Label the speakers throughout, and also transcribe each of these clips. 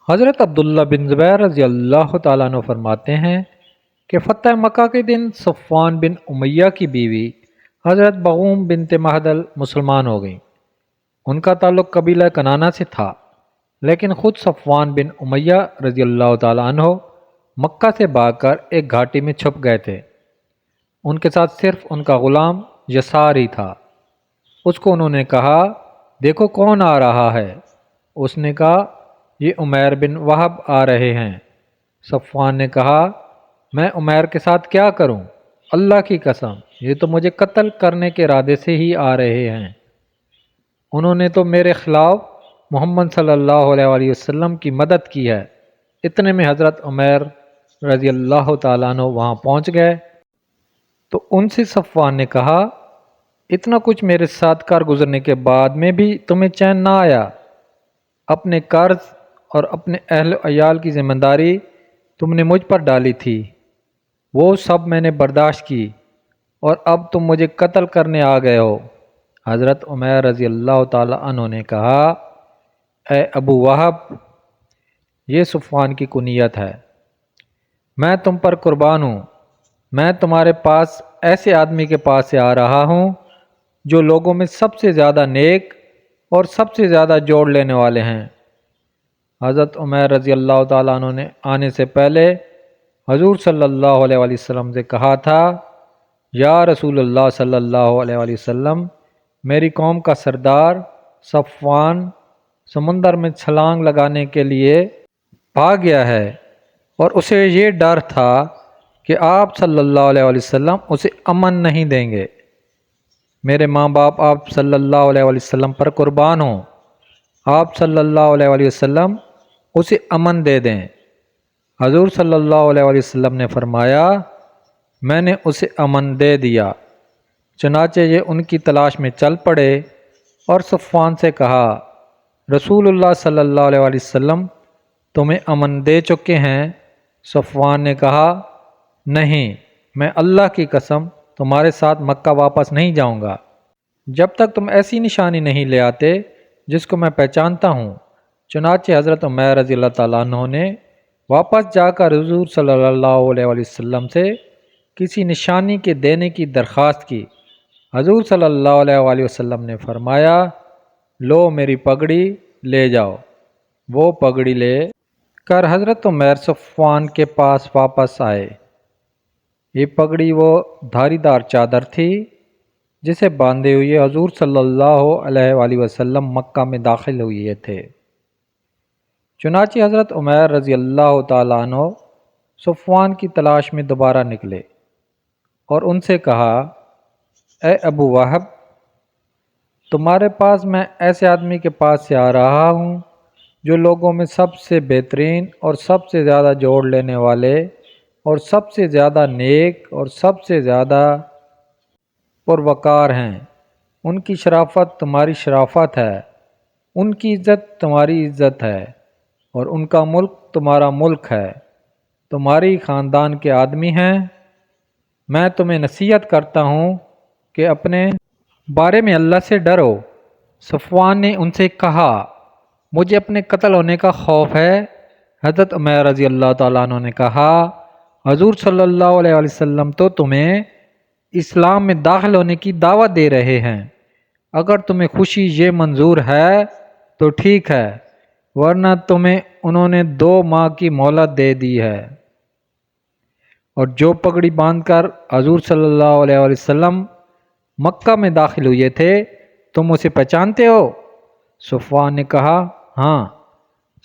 Speaker 1: حضرت عبداللہ بن زبیر رضی اللہ تعالیٰ عنہ فرماتے ہیں کہ فتح مکہ کے دن صفوان بن امیہ کی بیوی حضرت بغوم بنت مہدل مسلمان ہو گئیں۔ ان کا تعلق قبیلہ کنانہ سے تھا، لیکن خود صفوان بن امیہ رضی اللہ تعالیٰ عنہ مکہ سے بھاگ کر ایک گھاٹی میں چھپ گئے تھے۔ ان کے ساتھ صرف ان کا غلام یسار ہی تھا۔ اس کو انہوں نے کہا، دیکھو کون آ رہا ہے۔ اس نے کہا، یہ عمیر بن وہب آ رہے ہیں۔ صفوان نے کہا، میں عمیر کے ساتھ کیا کروں؟ اللہ کی قسم، یہ تو مجھے قتل کرنے کے ارادے سے ہی آ رہے ہیں۔ انہوں نے تو میرے خلاف محمد صلی اللہ علیہ وآلہ وسلم کی مدد کی ہے۔ اتنے میں حضرت عمیر رضی اللہ تعالیٰ عنہ وہاں پہنچ گئے تو ان سے صفوان نے کہا، اتنا کچھ میرے ساتھ کار گزرنے کے بعد میں بھی تمہیں چین نہ آیا؟ اپنے قرض اور اپنے اہل و عیال کی ذمہ داری تم نے مجھ پر ڈالی تھی، وہ سب میں نے برداشت کی، اور اب تم مجھے قتل کرنے آ گئے ہو۔ حضرت عمیر رضی اللہ تعالی عنہ نے کہا، اے ابو وہب، یہ صفوان کی کنیت ہے، میں تم پر قربان ہوں۔ میں تمہارے پاس ایسے آدمی کے پاس سے آ رہا ہوں جو لوگوں میں سب سے زیادہ نیک اور سب سے زیادہ جوڑ لینے والے ہیں۔ حضرت عمیر رضی اللہ تعالیٰ عنہ نے آنے سے پہلے حضور صلی اللہ علیہ وآلہ وسلم سے کہا تھا، یا رسول اللہ صلی اللہ علیہ وآلہ وسلم، میری قوم کا سردار صفوان سمندر میں چھلانگ لگانے کے لیے بھاگ گیا ہے، اور اسے یہ ڈر تھا کہ آپ صلی اللہ علیہ وآلہ وسلم اسے امن نہیں دیں گے۔ میرے ماں باپ آپ صلی اللہ علیہ وآلہ وسلم پر قربان ہوں، آپ صلی اللہ علیہ وآلہ وسلم اسے امن دے دیں۔ حضور صلی اللہ علیہ وآلہ وسلم نے فرمایا، میں نے اسے امن دے دیا۔ چنانچہ یہ ان کی تلاش میں چل پڑے اور صفوان سے کہا، رسول اللہ صلی اللہ علیہ وآلہ وسلم تمہیں امن دے چکے ہیں۔ صفوان نے کہا، نہیں، میں اللہ کی قسم تمہارے ساتھ مکہ واپس نہیں جاؤں گا جب تک تم ایسی نشانی نہیں لے آتے جس کو میں پہچانتا ہوں۔ چنانچہ حضرت عمیر رضی اللہ تعالیٰ عنہ نے واپس جا کر حضور صلی اللہ علیہ وآلہ وسلم سے کسی نشانی کے دینے کی درخواست کی۔ حضور صلی اللہ علیہ وآلہ وسلم نے فرمایا، لو میری پگڑی لے جاؤ۔ وہ پگڑی لے کر حضرت عمیر صفوان کے پاس واپس آئے۔ یہ پگڑی وہ دھاری دار چادر تھی جسے باندھے ہوئے حضور صلی اللہ علیہ وآلہ وسلم مکہ میں داخل ہوئے تھے۔ چنانچہ حضرت عمیر رضی اللہ تعالیٰ عنہ صفوان کی تلاش میں دوبارہ نکلے اور ان سے کہا، اے ابو وہب، تمہارے پاس میں ایسے آدمی کے پاس سے آ رہا ہوں جو لوگوں میں سب سے بہترین اور سب سے زیادہ جوڑ لینے والے اور سب سے زیادہ نیک اور سب سے زیادہ پروقار ہیں۔ ان کی شرافت تمہاری شرافت ہے، ان کی عزت تمہاری عزت ہے، اور ان کا ملک تمہارا ملک ہے، تمہاری خاندان کے آدمی ہیں۔ میں تمہیں نصیحت کرتا ہوں کہ اپنے بارے میں اللہ سے ڈرو۔ صفوان نے ان سے کہا، مجھے اپنے قتل ہونے کا خوف ہے۔ حضرت عمیر رضی اللہ تعالیٰ عنہ نے کہا، حضور صلی اللہ علیہ وآلہ وسلم تو تمہیں اسلام میں داخل ہونے کی دعوت دے رہے ہیں۔ اگر تمہیں خوشی یہ منظور ہے تو ٹھیک ہے، ورنہ تمہیں انہوں نے 2 ماہ کی مہلت دے دی ہے۔ اور جو پگڑی باندھ کر حضور صلی اللہ علیہ وآلہ وسلم مکہ میں داخل ہوئے تھے، تم اسے پہچانتے ہو؟ صفوان نے کہا، ہاں۔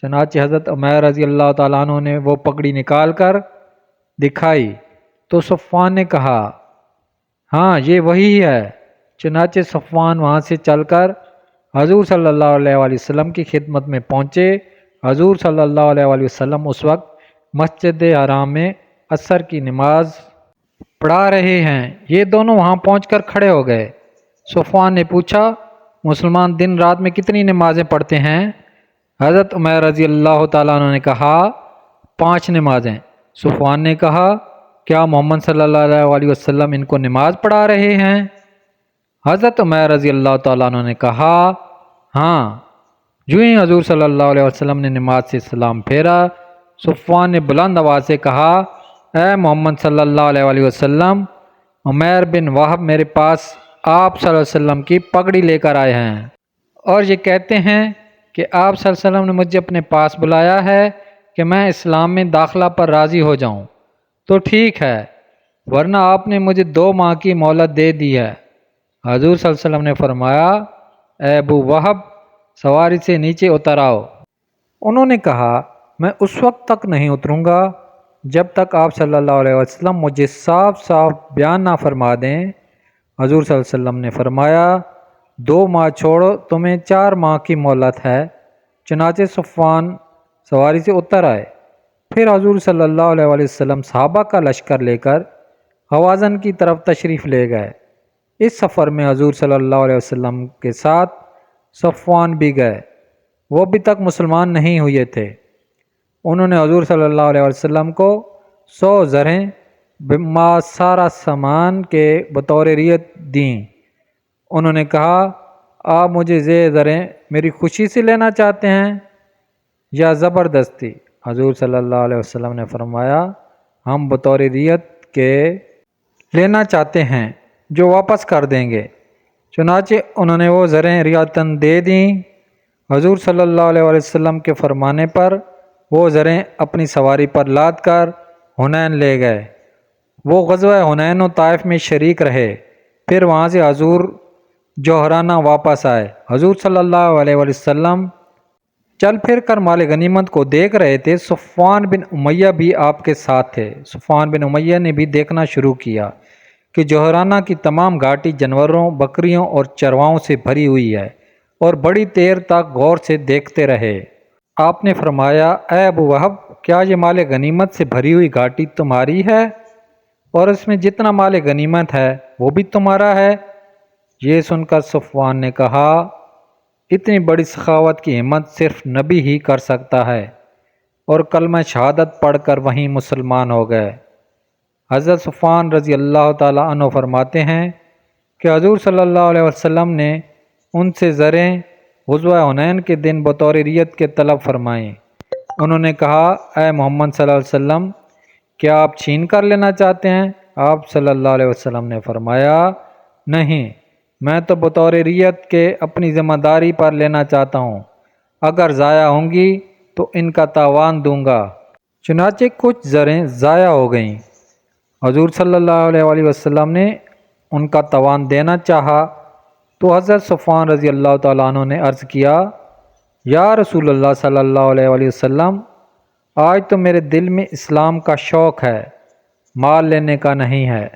Speaker 1: چنانچہ حضرت عمیر رضی اللہ تعالیٰ عنہ نے وہ پگڑی نکال کر دکھائی تو صفوان نے کہا، ہاں یہ وہی ہے۔ چنانچہ صفوان وہاں سے چل کر حضور صلی اللہ علیہ وآلہ وسلم کی خدمت میں پہنچے۔ حضور صلی اللہ علیہ وآلہ وسلم اس وقت مسجد حرام میں عصر کی نماز پڑھا رہے ہیں۔ یہ دونوں وہاں پہنچ کر کھڑے ہو گئے۔ صفوان نے پوچھا، مسلمان دن رات میں کتنی نمازیں پڑھتے ہیں؟ حضرت عمیر رضی اللہ تعالیٰ عنہ نے کہا، 5 نمازیں۔ صفوان نے کہا، کیا محمد صلی اللہ علیہ وآلہ وسلم ان کو نماز پڑھا رہے ہیں؟ حضرت عمیر رضی اللہ تعالیٰ عنہ نے کہا، ہاں، جو ہی حضور صلی اللہ علیہ وسلم نے نماز سے سلام پھیرا، صفوان نے بلند آواز سے کہا، اے محمد صلی اللہ علیہ وسلم، عمیر بن وہب میرے پاس آپ صلی اللہ علیہ وسلم کی پگڑی لے کر آئے ہیں اور یہ کہتے ہیں کہ آپ صلی اللہ علیہ وسلم نے مجھے اپنے پاس بلایا ہے کہ میں اسلام میں داخلہ پر راضی ہو جاؤں تو ٹھیک ہے، ورنہ آپ نے مجھے 2 ماہ کی مہلت دے دی ہے۔ حضور صلی اللہ علیہ وسلم نے فرمایا، اے ابو وہب، سواری سے نیچے اتر آؤ۔ انہوں نے کہا، میں اس وقت تک نہیں اتروں گا جب تک آپ صلی اللہ علیہ وسلم مجھے صاف صاف بیان نہ فرما دیں۔ حضور صلی اللہ علیہ وسلم نے فرمایا، 2 ماہ چھوڑو، تمہیں 4 ماہ کی مہلت ہے۔ چنانچہ صفوان سواری سے اتر آئے۔ پھر حضور صلی اللہ علیہ وسلم صحابہ کا لشکر لے کر ہوازن کی طرف تشریف لے گئے۔ اس سفر میں حضور صلی اللہ علیہ وسلم کے ساتھ صفوان بھی گئے، وہ ابھی تک مسلمان نہیں ہوئے تھے۔ انہوں نے حضور صلی اللہ علیہ وسلم کو 100 زریں بما سارا سامان کے بطور ریت دیں۔ انہوں نے کہا، آپ مجھے یہ زریں میری خوشی سے لینا چاہتے ہیں یا زبردستی؟ حضور صلی اللہ علیہ وسلم نے فرمایا، ہم بطور ریت کے لینا چاہتے ہیں جو واپس کر دیں گے۔ چنانچہ انہوں نے وہ زریں ریاتاً دے دیں۔ حضور صلی اللہ علیہ وسلم کے فرمانے پر وہ زریں اپنی سواری پر لاد کر حنین لے گئے۔ وہ غزوہ حنین و طائف میں شریک رہے۔ پھر وہاں سے حضور جوہرانہ واپس آئے۔ حضور صلی اللہ علیہ وسلم چل پھر کر مال غنیمت کو دیکھ رہے تھے۔ صفوان بن امیہ بھی آپ کے ساتھ تھے۔ صفوان بن امیہ نے بھی دیکھنا شروع کیا کہ جوہرانہ کی تمام گھاٹی جانوروں، بکریوں اور چرواؤں سے بھری ہوئی ہے، اور بڑی دیر تک غور سے دیکھتے رہے۔ آپ نے فرمایا، اے ابو وہب، کیا یہ مال غنیمت سے بھری ہوئی گھاٹی تمہاری ہے اور اس میں جتنا مال غنیمت ہے وہ بھی تمہارا ہے؟ یہ سن کر صفوان نے کہا، اتنی بڑی سخاوت کی ہمت صرف نبی ہی کر سکتا ہے، اور کلمہ شہادت پڑھ کر وہیں مسلمان ہو گئے۔ حضرت صفوان رضی اللہ تعالیٰ عنہ فرماتے ہیں کہ حضور صلی اللہ علیہ وسلم نے ان سے زریں غزوہ حنین کے دن بطور ریت کے طلب فرمائیں۔ انہوں نے کہا، اے محمد صلی اللہ علیہ وسلم، کیا آپ چھین کر لینا چاہتے ہیں؟ آپ صلی اللہ علیہ وسلم نے فرمایا، نہیں، میں تو بطور ریت کے اپنی ذمہ داری پر لینا چاہتا ہوں، اگر ضائع ہوں گی تو ان کا تاوان دوں گا۔ چنانچہ کچھ زریں ضائع ہو گئیں۔ حضور صلی اللہ علیہ وسلم نے ان کا تاوان دینا چاہا تو حضرت صفوان رضی اللہ تعالیٰ عنہ نے عرض کیا، یا رسول اللہ صلی اللہ علیہ وسلم، آج تو میرے دل میں اسلام کا شوق ہے، مال لینے کا نہیں ہے۔